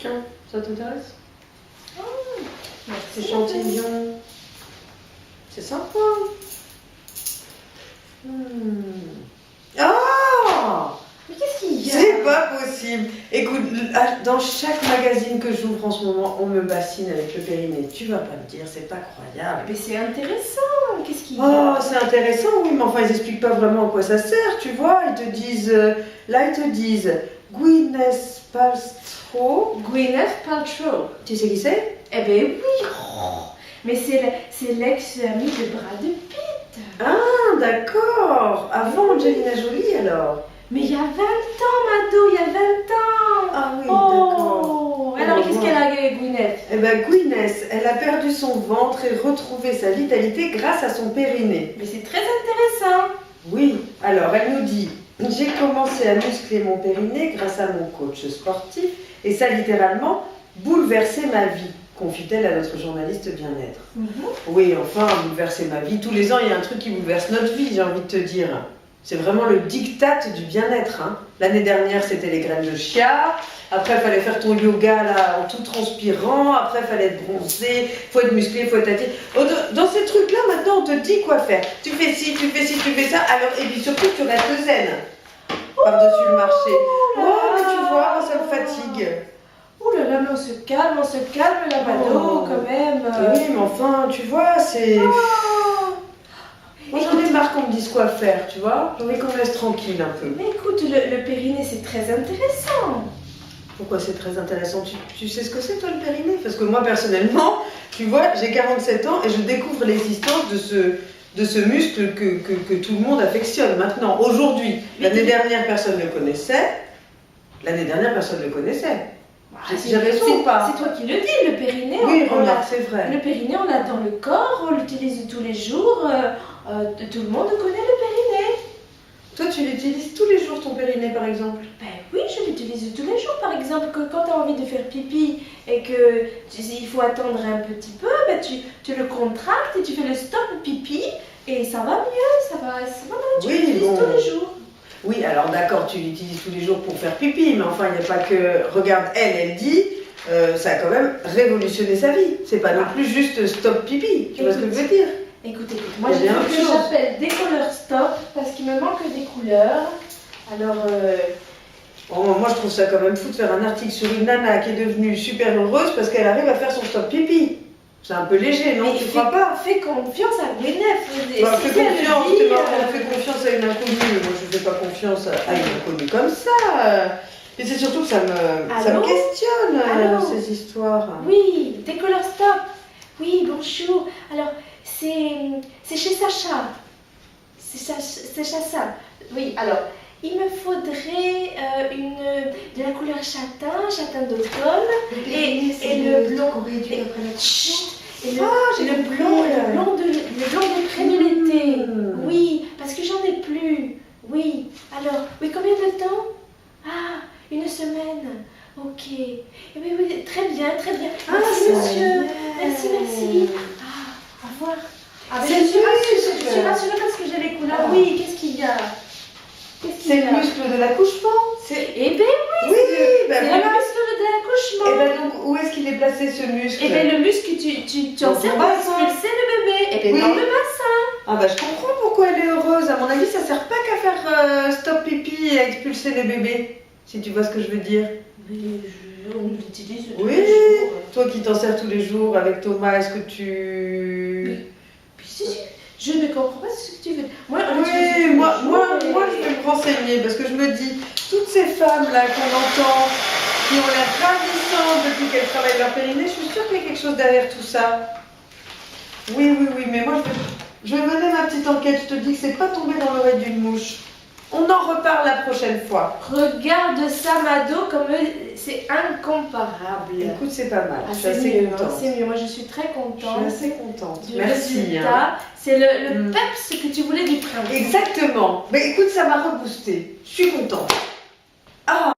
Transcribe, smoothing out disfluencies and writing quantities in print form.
Tiens, ça t'intéresse? Merci. Échantillon. C'est sympa. Ah! Mais qu'est-ce qu'il y a? C'est pas possible. Écoute, dans chaque magazine que j'ouvre en ce moment, on me bassine avec le périnée. Tu vas pas me dire, c'est pas croyable. Mais c'est intéressant. Qu'est-ce qu'il y Oh, a? c'est intéressant, oui, mais enfin, ils expliquent pas vraiment à quoi ça sert, tu vois. Ils te disent, là, ils te disent, Gwyneth Paltrow. Gwyneth Paltrow. Tu sais qui c'est? Eh ben oui. Mais c'est l'ex-ami de Brad Pitt. Ah, d'accord. Avant Angelina Jolie, alors. Mais il y a 20 ans, Mado, il y a 20 ans. Ah oui, d'accord. Oh. Alors, qu'est-ce qu'elle a, Gwyneth? Eh ben, Gwyneth, elle a perdu son ventre et retrouvé sa vitalité grâce à son périnée. Mais c'est très intéressant. Oui, alors elle nous dit, j'ai commencé à muscler mon périnée grâce à mon coach sportif et ça a littéralement bouleversé ma vie, confie-t-elle à notre journaliste bien-être. Oui, enfin, bouleverser ma vie. Tous les ans, il y a un truc qui bouleverse notre vie, j'ai envie de te dire. C'est vraiment le diktat du bien-être. Hein. L'année dernière, c'était les graines de chia. Après, il fallait faire ton yoga là, en tout transpirant. Après, il fallait être bronzé. Il faut être musclé, il faut être attiré. Dans ces trucs-là, maintenant, on te dit quoi faire. Tu fais ci, tu fais ci, tu fais ça. Alors, et puis surtout, tu restes zen par-dessus le marché. Oh, mais tu vois, moi, ça me fatigue. Oh là là, mais on se calme là, Mado, quand même. Oui, mais enfin, tu vois, c'est... Moi, j'en ai marre qu'on me dise quoi faire, tu vois. J'ai envie qu'on me laisse tranquille un peu. Mais écoute, le périnée, c'est très intéressant. Pourquoi c'est très intéressant? Tu sais ce que c'est, toi, le périnée? Parce que moi, personnellement, tu vois, j'ai 47 ans et je découvre l'existence de ce muscle que tout le monde affectionne maintenant, aujourd'hui. L'année dernière, personne ne le connaissait. J'ai raison ou pas? C'est toi qui le dis, le périnée. Oui, remarque, c'est vrai. Le périnée, on l'a dans le corps, on l'utilise tous les jours. Tout le monde connaît le périnée. Toi, tu l'utilises tous les jours, ton périnée, par exemple? Ben oui, je l'utilise tous les jours. Par exemple, que quand tu as envie de faire pipi et que il faut attendre un petit peu, ben tu le contractes et tu fais le stop pipi et ça va mieux, ça va, tu Oui, l'utilises bon. tous les jours. Oui, alors d'accord, tu l'utilises tous les jours pour faire pipi, mais enfin, il n'y a pas que... Regarde, elle dit, ça a quand même révolutionné sa vie. C'est pas non plus juste stop pipi, tu vois ce que je veux dire? Écoute, moi Il y a j'ai bien fait autre que chose. j'appelle décolleur stop parce qu'il me manque des couleurs. Alors, Bon, moi, je trouve ça quand même fou de faire un article sur une nana qui est devenue super heureuse parce qu'elle arrive à faire son stop pipi. C'est un peu léger, non? Tu crois pas? Fais confiance à Gwyneth. Bah, Si fais elle confiance, dit, t'es marrant, fais confiance à une inconnue. Moi, je fais pas confiance à une inconnue comme ça. Mais c'est surtout que ça me Allô? questionne, Allô? ces histoires. Oui, décolleur stop. Oui, bonjour. Alors, c'est chez Sacha. C'est Sacha. Oui, alors, il me faudrait de la couleur châtain d'automne et le blanc. Chut, et le blanc de près de l'été. Oui, parce que j'en ai plus. Oui, alors, oui, combien de temps? Ah, une semaine. Ok. Eh bien, oui, très bien, très bien. Merci, monsieur. Merci. Ah, au revoir. Ah, mais je suis rassurée parce que j'ai les couleurs. Ah. Oui, qu'est-ce qu'il y a? C'est le muscle de l'accouchement. Eh bien oui, Oui, c'est ben le voilà. muscle de l'accouchement. Et ben donc, où est-ce qu'il est placé, ce muscle? Eh bien le muscle, tu en Dans sers ton pour bassin. expulser le bébé. Eh bien Oui. dans le bassin. Ah bah je comprends pourquoi elle est heureuse. À mon avis, ça sert pas qu'à faire stop pipi et à expulser les bébés. Si tu vois ce que je veux dire. Mais on l'utilise tous Oui, les jours. toi qui t'en sers tous les jours avec Thomas, est-ce que tu... Puis si, je ne comprends pas ce que tu veux. Moi, on l'utilise Oui, tous les moi jours, je vais me renseigner parce que je me dis, toutes ces femmes-là qu'on entend, qui ont l'air ravissantes depuis qu'elles travaillent leur périnée, je suis sûre qu'il y a quelque chose derrière tout ça. Oui, mais moi je vais mener ma petite enquête, je te dis que c'est pas tombé dans l'oreille d'une mouche. On en reparle la prochaine fois. Regarde ça, Mado, comme c'est incomparable. Écoute, c'est pas mal, Ah, je suis c'est assez mieux, contente. c'est mieux. Moi, je suis très contente. Je suis assez contente. Du Merci. résultat. C'est le peps que tu voulais du printemps. Exactement. Mais écoute, ça m'a reboosté. Je suis contente. Ah